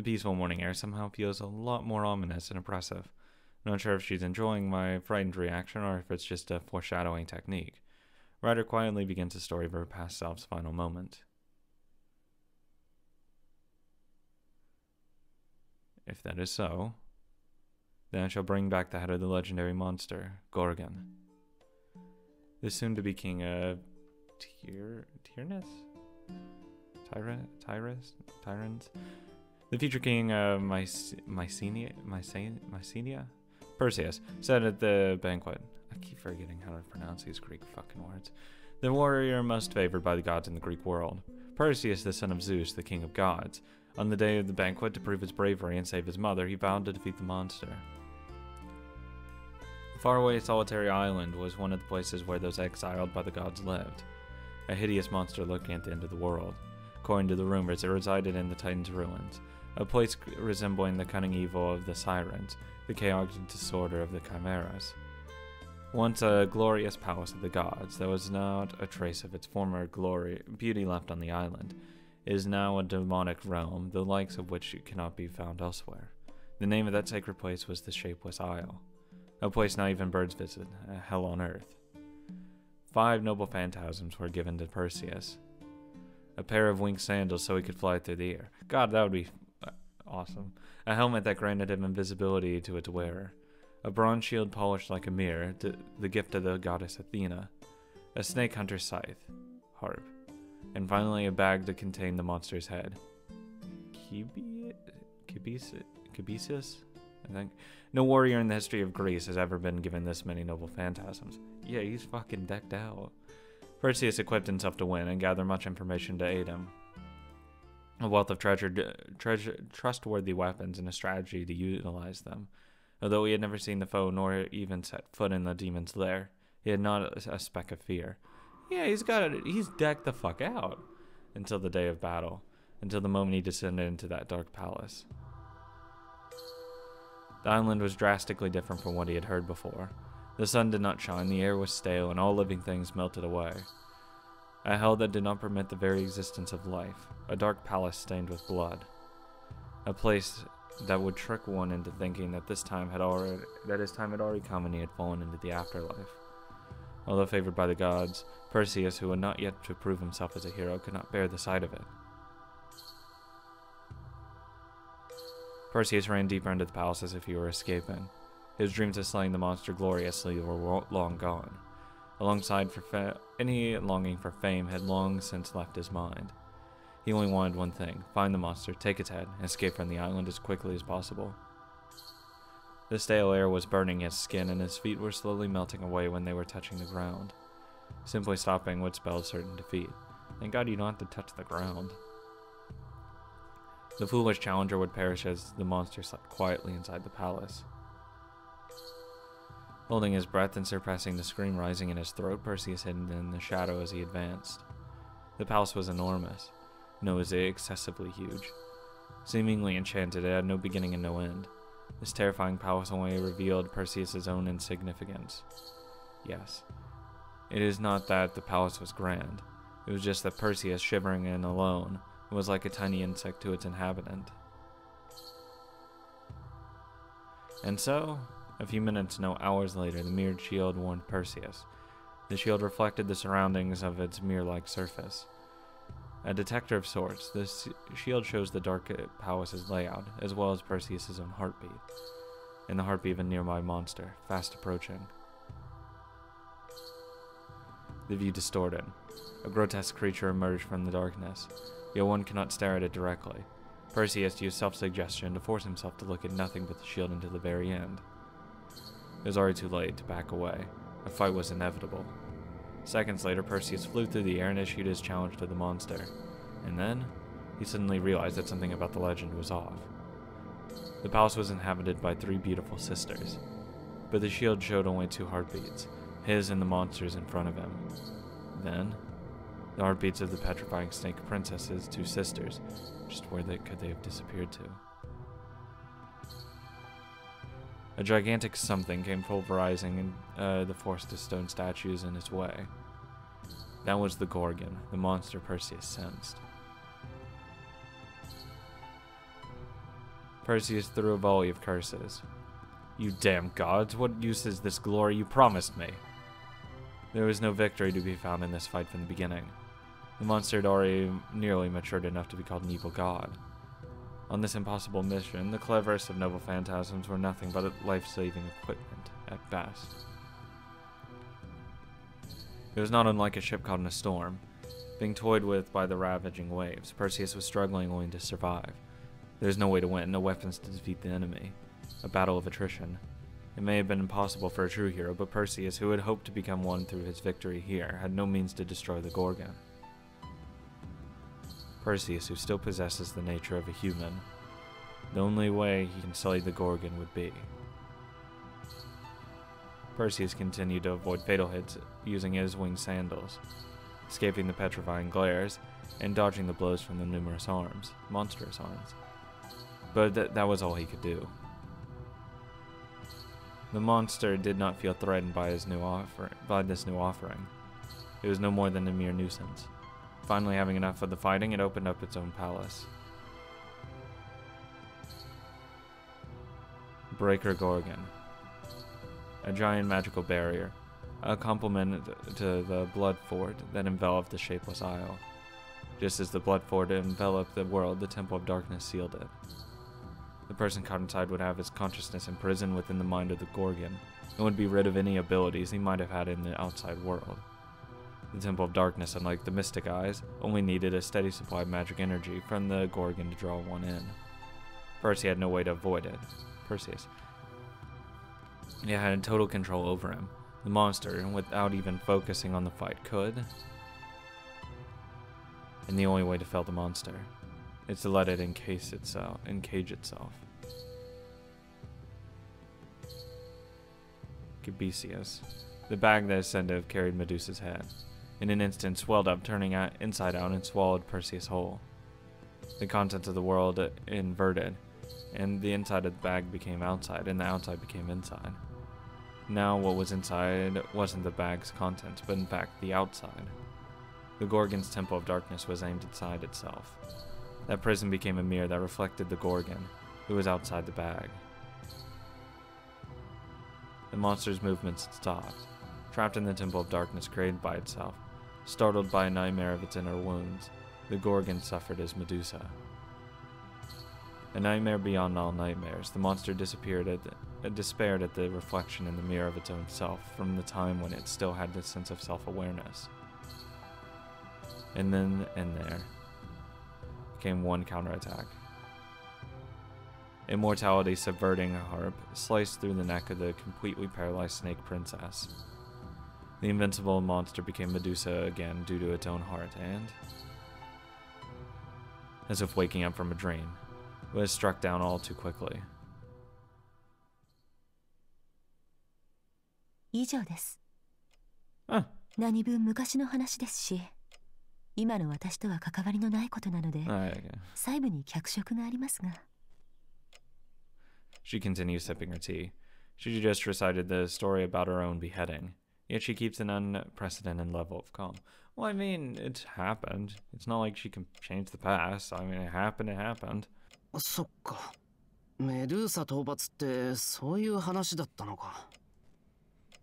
The peaceful morning air somehow feels a lot more ominous and oppressive. I'm not sure if she's enjoying my frightened reaction or if it's just a foreshadowing technique. Ryder quietly begins the story of her past self's final moment. If that is so, then I shall bring back the head of the legendary monster, Gorgon. The soon-to-be king of Tyrannus? Tyrants? The future king of Mycenae? Perseus, said at the banquet. I keep forgetting how to pronounce these Greek fucking words. The warrior most favored by the gods in the Greek world. Perseus, the son of Zeus, the king of gods. On the day of the banquet, to prove his bravery and save his mother, he vowed to defeat the monster. The faraway solitary island was one of the places where those exiled by the gods lived. A hideous monster lurking at the end of the world. According to the rumors, it resided in the Titan's ruins, a place resembling the cunning evil of the Sirens, the chaotic disorder of the Chimeras. Once a glorious palace of the gods, there was not a trace of its former beauty left on the island. It is now a demonic realm, the likes of which cannot be found elsewhere. The name of that sacred place was the Shapeless Isle, a place not even birds visit, a hell on earth. 5 noble phantasms were given to Perseus. A pair of winged sandals so he could fly through the air. God, that would be awesome. A helmet that granted him invisibility to its wearer. A bronze shield polished like a mirror, the gift of the goddess Athena. A snake hunter's scythe, harp. And finally a bag to contain the monster's head. Cabesus? I think. No warrior in the history of Greece has ever been given this many noble phantasms. Yeah, he's fucking decked out. Perseus equipped himself to win and gather much information to aid him. A wealth of trustworthy weapons and a strategy to utilize them. Although he had never seen the foe nor even set foot in the demon's lair, he had not a speck of fear. Yeah, he's decked the fuck out. Until the day of battle. Until the moment he descended into that dark palace. The island was drastically different from what he had heard before. The sun did not shine, the air was stale, and all living things melted away. A hell that did not permit the very existence of life. A dark palace stained with blood. A place that would trick one into thinking that his time had already come and he had fallen into the afterlife. Although favored by the gods, Perseus, who had not yet to prove himself as a hero, could not bear the sight of it. Perseus ran deeper into the palace as if he were escaping. His dreams of slaying the monster gloriously were long gone. Alongside any longing for fame had long since left his mind. He only wanted one thing: find the monster, take its head, and escape from the island as quickly as possible. The stale air was burning his skin, and his feet were slowly melting away when they were touching the ground. Simply stopping would spell certain defeat. Thank God you don't have to touch the ground. The foolish challenger would perish as the monster slept quietly inside the palace. Holding his breath and suppressing the scream rising in his throat, Perseus hid in the shadow as he advanced. The palace was enormous. No, it was excessively huge. Seemingly enchanted, it had no beginning and no end. This terrifying palace only revealed Perseus' own insignificance. Yes, it is not that the palace was grand. It was just that Perseus, shivering and alone, was like a tiny insect to its inhabitant. And so, a few minutes, no hours later, the mirrored shield warned Perseus. The shield reflected the surroundings of its mirror-like surface. A detector of sorts, the shield shows the dark palace's layout, as well as Perseus' own heartbeat, and the heartbeat of a nearby monster, fast approaching. The view distorted. A grotesque creature emerged from the darkness, yet one cannot stare at it directly. Perseus used self-suggestion to force himself to look at nothing but the shield until the very end. It was already too late to back away. A fight was inevitable. Seconds later, Perseus flew through the air and issued his challenge to the monster. And then, he suddenly realized that something about the legend was off. The palace was inhabited by 3 beautiful sisters, but the shield showed only 2 heartbeats, his and the monster's in front of him. Then, the heartbeats of the petrifying snake princess's 2 sisters. Just where could they have disappeared to? A gigantic something came pulverizing the forest of stone statues in its way. That was the Gorgon, the monster Perseus sensed. Perseus threw a volley of curses. You damn gods, what use is this glory you promised me? There was no victory to be found in this fight from the beginning. The monster had already nearly matured enough to be called an evil god. On this impossible mission, the cleverest of noble phantasms were nothing but life-saving equipment, at best. It was not unlike a ship caught in a storm. Being toyed with by the ravaging waves, Perseus was struggling only to survive. There was no way to win, no weapons to defeat the enemy. A battle of attrition. It may have been impossible for a true hero, but Perseus, who had hoped to become one through his victory here, had no means to destroy the Gorgon. Perseus, who still possesses the nature of a human, the only way he can slay the Gorgon would be. Perseus continued to avoid fatal hits using his winged sandals, escaping the petrifying glares, and dodging the blows from the numerous monstrous arms. But that was all he could do. The monster did not feel threatened by this new offering. It was no more than a mere nuisance. Finally having enough of the fighting, it opened up its own palace. Breaker Gorgon. A giant magical barrier, a complement to the blood fort that enveloped the shapeless isle. Just as the blood fort enveloped the world, the Temple of Darkness sealed it. The person caught inside would have his consciousness imprisoned within the mind of the Gorgon, and would be rid of any abilities he might have had in the outside world. The Temple of Darkness, unlike the Mystic Eyes, only needed a steady supply of magic energy from the Gorgon to draw one in. Perseus had no way to avoid it. He had total control over him. The monster, without even focusing on the fight, could. And the only way to fell the monster is to let it encage itself. Gabesius. The bag that is said to have carried Medusa's head, in an instant swelled up, turning inside out, and swallowed Perseus whole. The contents of the world inverted, and the inside of the bag became outside, and the outside became inside. Now what was inside wasn't the bag's contents, but in fact the outside. The Gorgon's Temple of Darkness was aimed inside itself. That prison became a mirror that reflected the Gorgon, who was outside the bag. The monster's movements had stopped, trapped in the Temple of Darkness created by itself. Startled by a nightmare of its inner wounds, the Gorgon suffered as Medusa. A nightmare beyond all nightmares, the monster despaired at the reflection in the mirror of its own self from the time when it still had this sense of self-awareness. And then and there came one counterattack. Immortality subverting a harp sliced through the neck of the completely paralyzed snake princess. The invincible monster became Medusa again due to its own heart, and, as if waking up from a dream, was struck down all too quickly. 以上です。あ、何分昔の話ですし、今の私とは関わりのないことなので、細部に脚色がありますが。She continues sipping her tea. She just recited the story about her own beheading, yet she keeps an unprecedented level of calm. Well, I mean, it's happened. It's not like she can change the past. I mean, it happened. そっか。メドゥーサ討伐ってそういう話だったのか。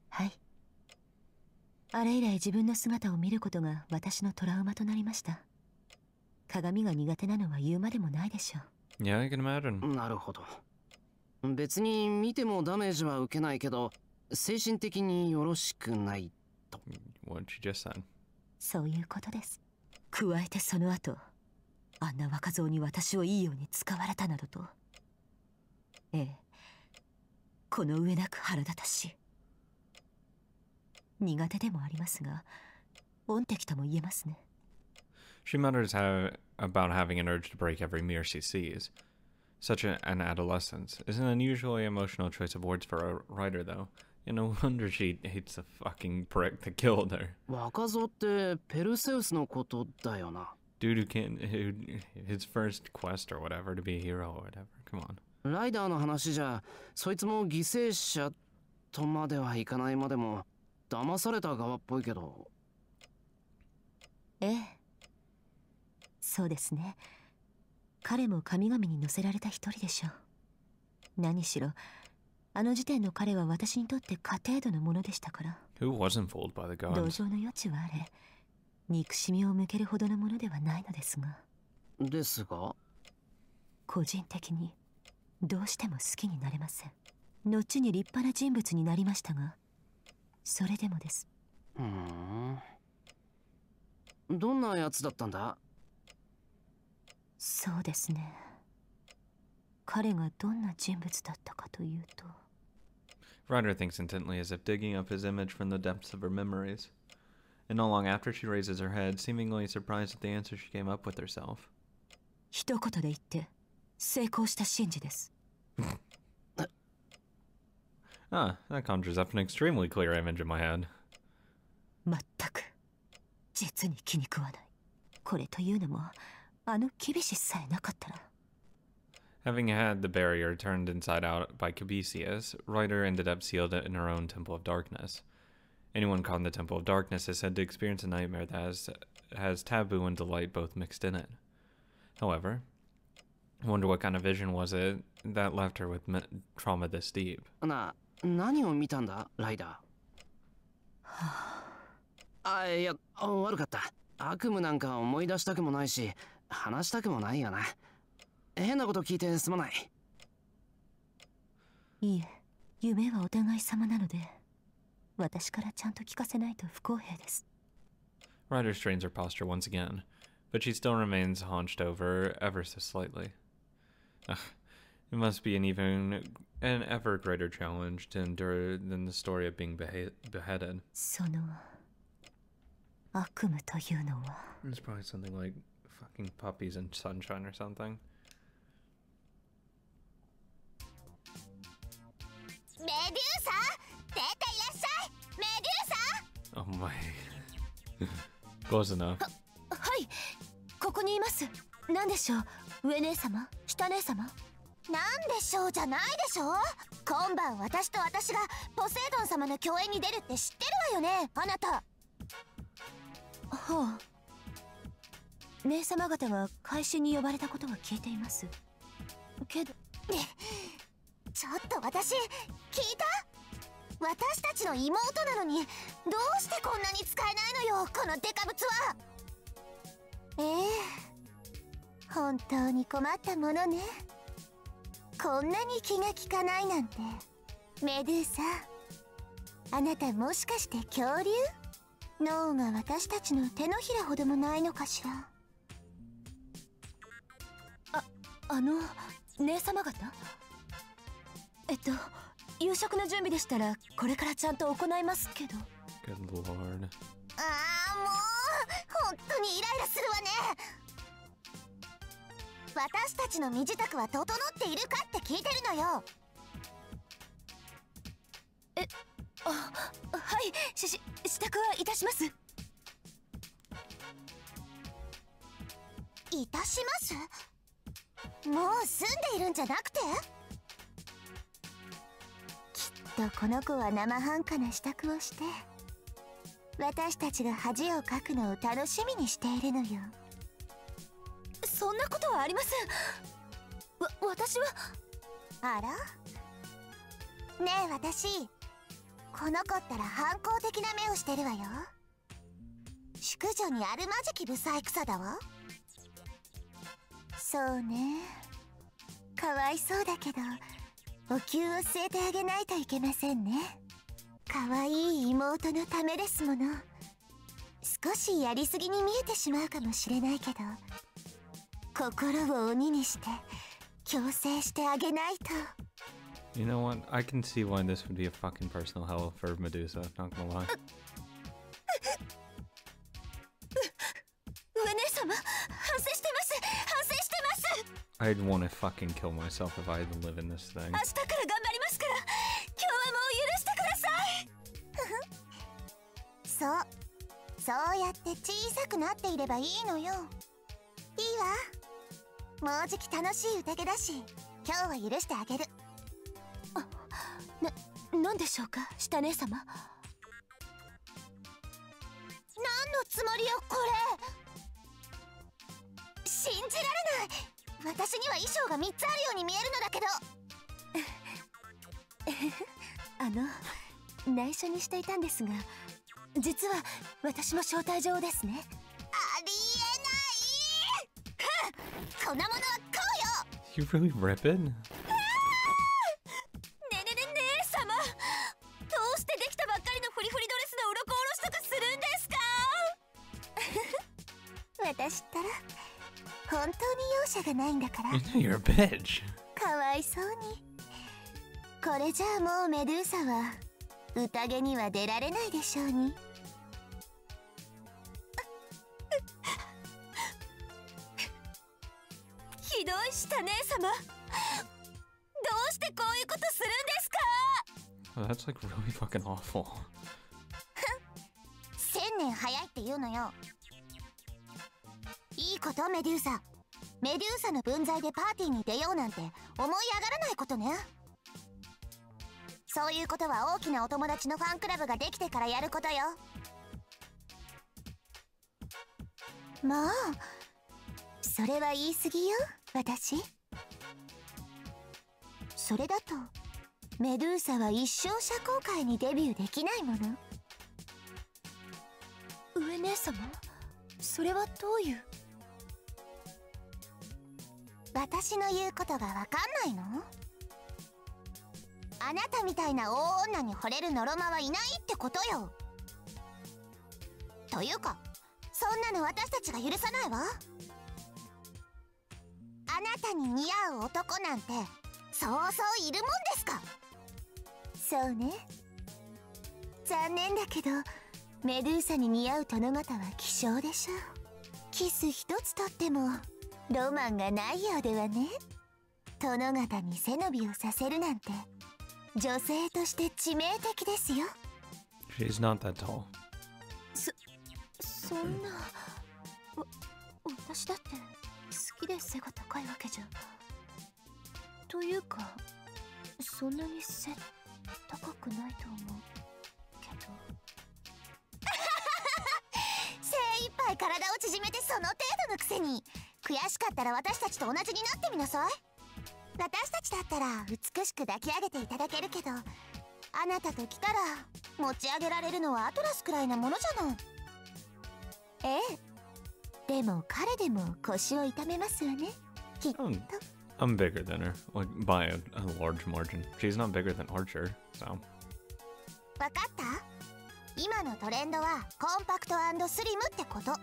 はい。あれ以来自分の姿を見ることが私のトラウマとなりました。鏡が苦手なのは言うまでもないでしょう。Yeah, I can imagine. なるほど。別に見てもダメージは受けないけど、精神的によろしくないと。What you just said. そういうことです。加えてその後、あんな若造に私をいいように使われたなどと。ええ、この上なく腹立たしい。苦手でもありますが、恩敵とも言えますね。She mutters about having an urge to break every mirror she sees. Such an adolescence is an unusually emotional choice of words for a writer, though. No wonder she hates the fucking prick that killed her. 若造ってペルセウスのことだよな。Dude his first quest or whatever to be a hero or whatever. Come on. ライダーの話じゃ、そいつも犠牲者とまではいかないまでも、騙された側っぽいけど。ええ。そうですね。彼も神々に乗せられた一人でしょう。何しろあの時点の彼は私にとって家程度のものでしたから。 Who wasn't fooled by the 同 gods? 情の余地はあれ、憎しみを向けるほどのものではないのですが。ですが、個人的にどうしても好きになれません。後に立派な人物になりましたが、それでもです。どんなやつだったんだ？そうですね。彼がどんな人物だったかというと。Ryder thinks intently as if digging up his image from the depths of her memories. And not long after, she raises her head, seemingly surprised at the answer she came up with herself. 一言で言って成功した神事です。Ah, that conjures up an extremely clear image in my head. 全く実に気に食わない。これというのもあのキビシさえなかったら。Having had the barrier turned inside out by Cabesius, Ryder ended up sealed in her own Temple of Darkness. Anyone caught in the Temple of Darkness is said to experience a nightmare that has taboo and delight both mixed in it. However, I wonder what kind of vision was it that left her with trauma this deep. 何を見たんだ、ライダー。いや、悪かった。悪夢なんか思い出したくもないし、話したくもないよな。変なこと聞いてすまない。いえ、夢はお互い様なので、私からちゃんと聞かせないと不公平です。Ryder strains her posture once again, but she still remains hunched over ever so slightly. It must be an ever greater challenge to endure than the story of being beheaded. その悪夢というのは。It's probably something like fucking puppies and sunshine or something. メデューサ出ていらっしゃい。メデューサ Oh my. Close enough. はい、ここにいます。何でしょう、上姉様、下姉様。なんでしょうじゃないでしょ。今晩私と私がポセイドン様の共演に出るって知ってるわよね、あなた。ほう。姉様方が会心に呼ばれたことは聞いていますけど。ちょっと私聞いた？私たちの妹なのにどうしてこんなに使えないのよ、このデカブツは。本当に困ったものね。こんなに気が利かないなんて。メドゥーサ、あなたもしかして恐竜？脳が私たちの手のひらほどもないのかしら。姉様方、夕食の準備でしたらこれからちゃんと行いますけど。 Good lord. もう本当にイライラするわね。私たちの身支度は整っているかって聞いてるのよ。はい、支度はいたします。いたします？もう住んでいるんじゃなくて？きっとこの子は生半可な支度をして私たちが恥をかくのを楽しみにしているのよ。そんなことはありません。私は。あら？ねえ私、この子ったら反抗的な目をしてるわよ。淑女にあるまじきブサイクさだわ。そうね、かわいそうだけどお灸を据えてあげないといけませんね。かわいい妹のためですもの。少しやりすぎに見えてしまうかもしれないけど、心を鬼にして強制してあげないと。 You know what? I can see why this would be a fucking personal hell for Medusa, not gonna lie. 上姉様、反省してます。反省してます。 I'd want to fucking kill myself if I had to live in this thing. 明日から頑張りますから、今日はもう許してください。そうやって小さくなっていればいいのよ。いいわ、もうじき楽しい宴だし今日は許してあげる。なんでしょうか、下姉様。何のつもりよこれ。信じられない。私には衣装が3つあるように見えるのだけど。内緒にしていたんですが、実は私も招待状ですね。ありえない。こんなものはこうよ。 You really ripping? ねえ様、どうしてできたばっかりのフリフリドレスの鱗おろしとかするんですか？私ったら本当に容赦がないんだから。 You're a bitch. かわいそうに。これじゃあもうメドゥーサは宴には出られないでしょうに。ひどいした姉様、どうしてこういうことするんですか？ Oh, that's like really fucking awful. 1000年早いって言うのよ。いいことメデューサ。メデューサの分際でパーティーに出ようなんて思い上がらないことね。そういうことは大きなお友達のファンクラブができてからやることよ。もうそれは言い過ぎよ、私。それだとメドゥーサは一生社交界にデビューできないもの。上姉様、それはどういう？私の言うことがわかんないの？あなたみたいな大女に惚れるノロマはいないってことよ。というかそんなの私たちが許さないわ。あなたに似合う男なんてそうそういるもんですか。そうね。残念だけどメドゥーサに似合う殿方は希少でしょう。キス一つとってもロマンがないようではね。殿方に背伸びをさせるなんて女性として致命的ですよ。 She's not that tall. そんな、私だって好きで背が高いわけじゃ。というかそんなに背高くないと思うけど。精一杯体を縮めてその程度のくせに、悔しかったら私たちと同じになってみなさい。私たちだったら美しく抱き上げていただけるけど、あなたと来たら持ち上げられるのはアトラスくらいなものじゃない。ええ、でも彼でも腰を痛めますわね、きっと。I'm bigger than her, like by a large margin. She's not bigger than Archer, so. わかった？今のトレンドはコンパクト&スリムってこと。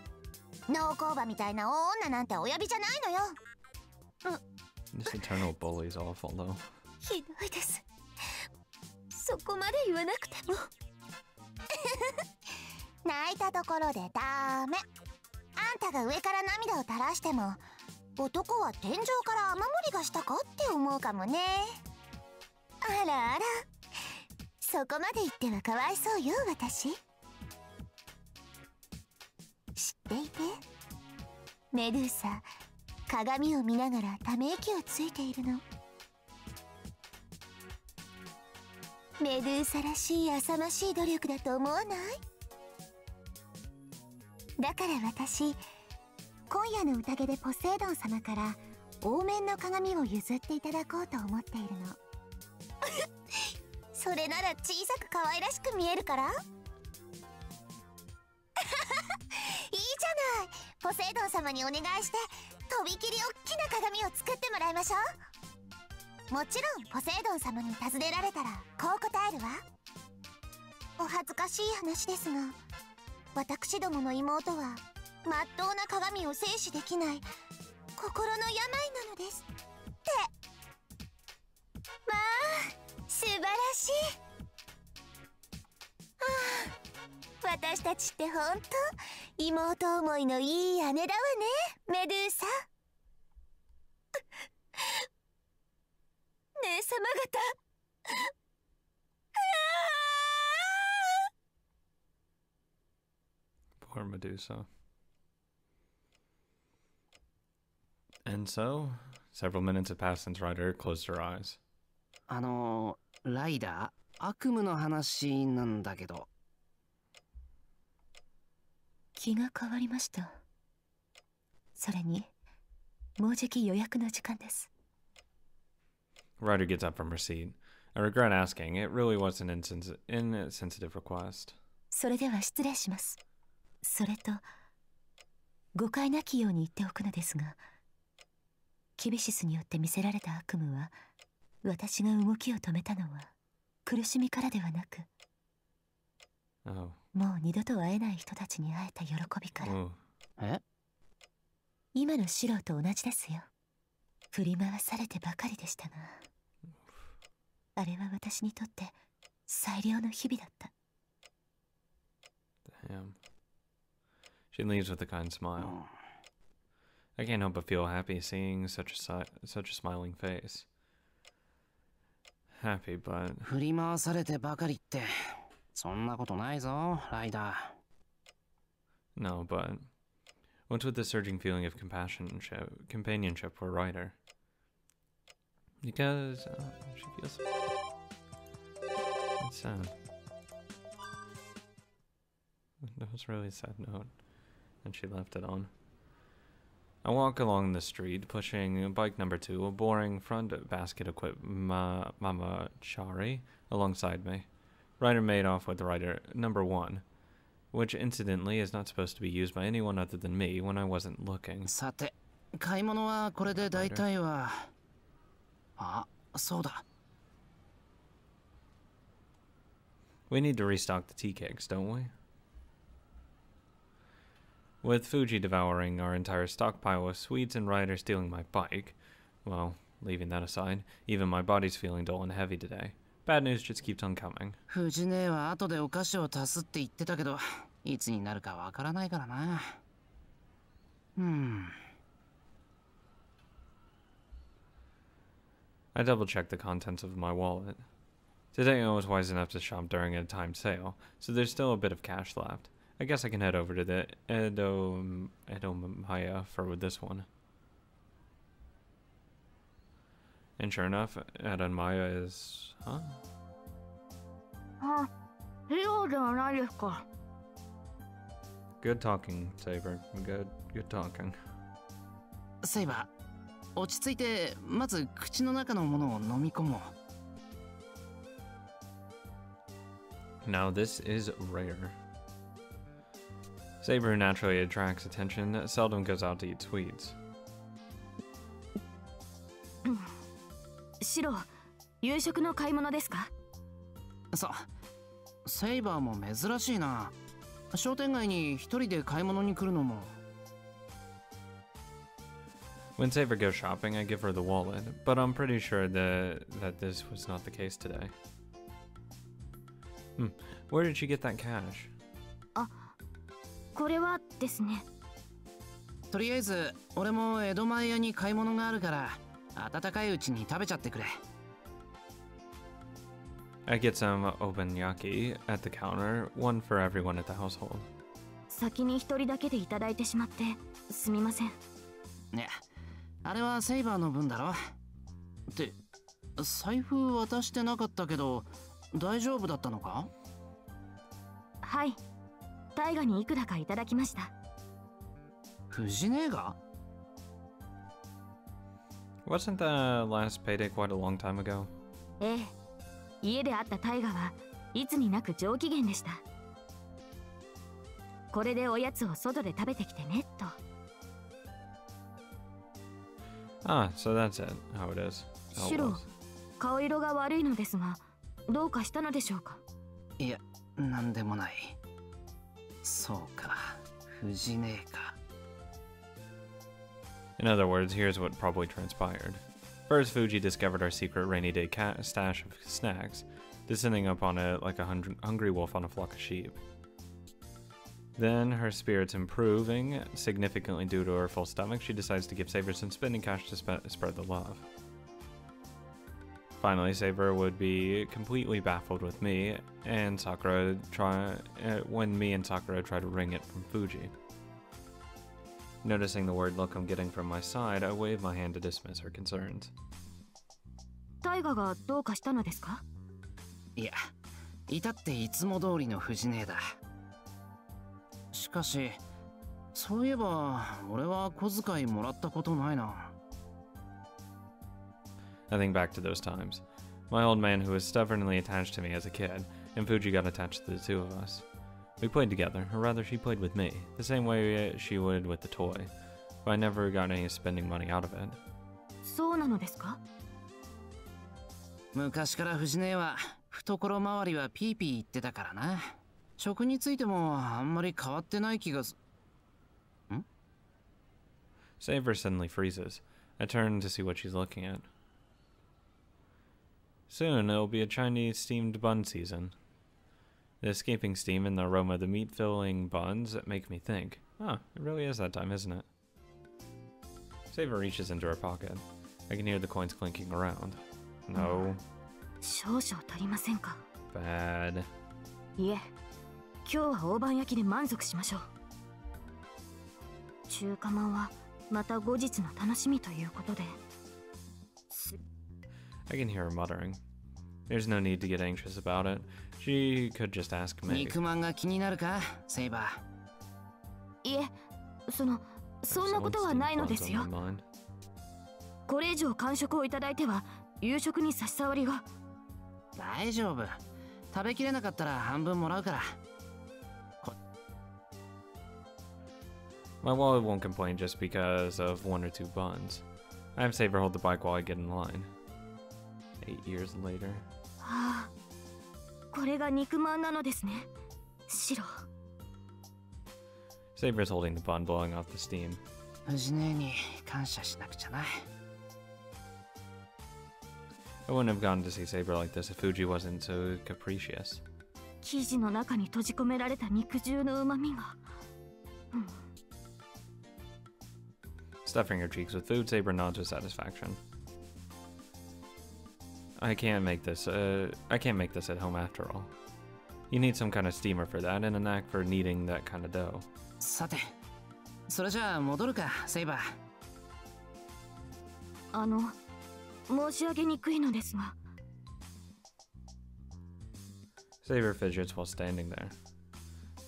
農工場みたいな大女なんてお呼びじゃないのよ。This eternal bully's awful though. ひどいです。そこまで言わなくても。泣いたところでダメ。あんたが上から涙を垂らしても男は天井から雨漏りがしたかって思うかもね。あらあら、そこまで言ってはかわいそうよ、私。知っていて、メドゥーサ、鏡を見ながらため息をついているの。メドゥーサらしい浅ましい努力だと思わない？だから私、今夜の宴でポセイドン様から王面の鏡を譲っていただこうと思っているの。それなら小さく可愛らしく見えるから。いいじゃない。ポセイドン様にお願いしてとびきり大きな鏡を作ってもらいましょう。もちろんポセイドン様に尋ねられたらこう答えるわ。お恥ずかしい話ですが、私どもの妹はまっとうな鏡を制止できない心の病なのですって。まあ素晴らしい。私たちってほんと妹思いのいい姉だわね、メドゥーサ。姉様方、Poor Medusa. And so, several minutes had passed since Ryder closed her eyes. ライダー、悪夢の話なんだけど。気が変わりました。それにもうじき予約の時間です。 Ryder gets up from her seat. I regret asking. It really was an insensitive request. それでは失礼します。それと誤解なきように言っておくのですが、キビシスによって見せられた悪夢は、私が動きを止めたのは苦しみからではなく、Oh. もう二度と会えない人たちに会えた喜びから。え？今のシロと同じですよ。振り回されてばかりでしたが、あれは私にとって最良の日々だった。Damn. She leaves with a kind smile. I can't help but feel happy seeing such a smiling face. Happy, but 振り回されてばかりって、そんなことないぞ、ライダー。 no, but what's with the surging feeling of companionship for Ryder? Because she feels it's sad. That was a really sad note, and she left it on. I walk along the street, pushing bike number 2, a boring front basket-equipped Mama Chari, alongside me. Ryder made off with rider number 1, which incidentally is not supposed to be used by anyone other than me when I wasn't looking. さて、買い物はこれで大体は。あ、そうだ。We need to restock the tea cakes, don't we? With Fuji devouring our entire stockpile of sweets and Ryder stealing my bike, well, leaving that aside, even my body's feeling dull and heavy today. Bad news just keeps on coming. 藤姉は後でお菓子を足すって言ってたけど、いつになるかわからないからな。I double-checked the contents of my wallet. Today I was wise enough to shop during a timed sale, so there's still a bit of cash left. I guess I can head over to the Edomaya for this one. And sure enough, Edomaya is... Huh? あ、そうではないですか。Good talking, Saber. Good talking. セイバー、落ち着いて、まず口の中のものを飲み込もう。 Now this is rare. Saber, who naturally attracts attention, seldom goes out to eat sweets. シロ、夕食の買い物ですか？セイバーも珍しいな。商店街に一人で買い物に来るのも。When Saber goes shopping, I give her the wallet, but I'm pretty sure that this was not the case today. Where did she get that cash? あ、これはですね。とりあえず、俺も江戸前屋に買い物があるから、温かいうちに食べちゃってくれ。I get some obenyaki at the counter, one for everyone at the household. 先に一人だけでいただいてしまってすみません。ね、あれはセイバーの分だろ。って、財布渡してなかったけど、大丈夫だったのか？はい、タイガにいくらかいただきました。藤姉が？ Wasn't the last payday quite a long time ago? ええ、家で会ったタイガはいつになく上機嫌でした。これでおやつを外で食べてきてねと。Ah, so that's it. How it is. シロ、顔色が悪いのですが、どうかしたのでしょうか？いや、なんでもない。そうか、藤姉か。In other words, here's what probably transpired. First, Fuji discovered our secret rainy day stash of snacks, descending upon it like a hungry wolf on a flock of sheep. Then, her spirits improving significantly due to her full stomach, she decides to give Saber some spending cash to spread the love. Finally, Saber would be completely baffled with me and Sakura when me and Sakura try to wring it from Fuji. Noticing the worried look I'm getting from my side, I wave my hand to dismiss her concerns. タイガがどうかしたのですか？いや、至っていつも通りの藤姉だ。しかし、そういえば俺は小遣いもらったことないな。I think back to those times. My old man who was stubbornly attached to me as a kid, and Fuji got attached to the two of us. We played together, or rather she played with me, the same way she would with the toy, but I never got any spending money out of it. そうなのですか？昔から藤姉は懐周りはピーピー言ってたからな。食についてもあんまり変わってない気がす。ん？ Saber suddenly freezes. I turn to see what she's looking at. Soon it'll be a Chinese steamed bun season. The escaping steam and the aroma of the meat-filling buns make me think. Huh, it really is that time, isn't it? Saber reaches into her pocket. I can hear the coins clinking around. No. 少々足りませんか？ Bad. いえ、今日は大判焼きで満足しましょう。中華まんはまた後日の楽しみということで。I can hear her muttering. There's no need to get anxious about it. She could just ask me. 肉まんが気になるか、セイバー。いえ、そんなことはないのですよ。これ以上完食をいただいては夕食に差し障りが。大丈夫。食べきれなかったら半分もらうから。My wallet won't complain just because of 1 or 2 buns. I have Saber hold the bike while I get in line. 8 years later. はあ、これが肉まんなのですね。白。Saber's holding the bun, blowing off the steam. 藤姉に感謝しなくちゃな。I wouldn't have gone to see Saber like this if Fuji wasn't so capricious. 生地の中に閉じ込められた肉汁の旨味が。Stuffing her cheeks with food, Saber nods with satisfaction. I can't make this at home after all. You need some kind of steamer for that and a knack for kneading that kind of dough. さて、それじゃあ戻るか、セイバー。申し上げにくいのですが。Saber fidgets while standing there.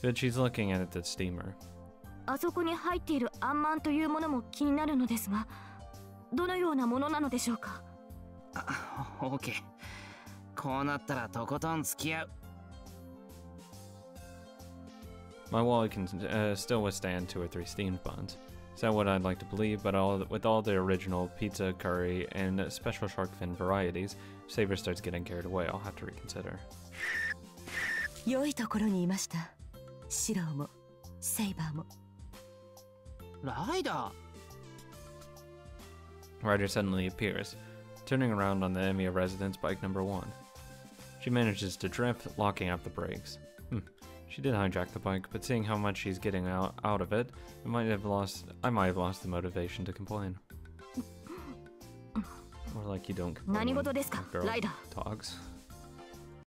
But she's looking at the steamer. あそこに入っているあんまんというものも気になるのですが、どのようなものなのでしょうか。オーケー。こうなったらとことん付き合う。My wallet can still withstand 2 or 3 steamed buns. Is that what I'd like to believe? But with all the original pizza, curry, and special shark fin varieties, if Saber starts getting carried away, I'll have to reconsider. 良いところにいました。シローもセイバーも。ライダー。 Ryder suddenly appears, turning around on the Emiya residence bike number 1. She manages to drift, locking out the brakes. She did hijack the bike, but seeing how much she's getting out of it, I might have lost the motivation to complain. More like you don't complain when a girl talks.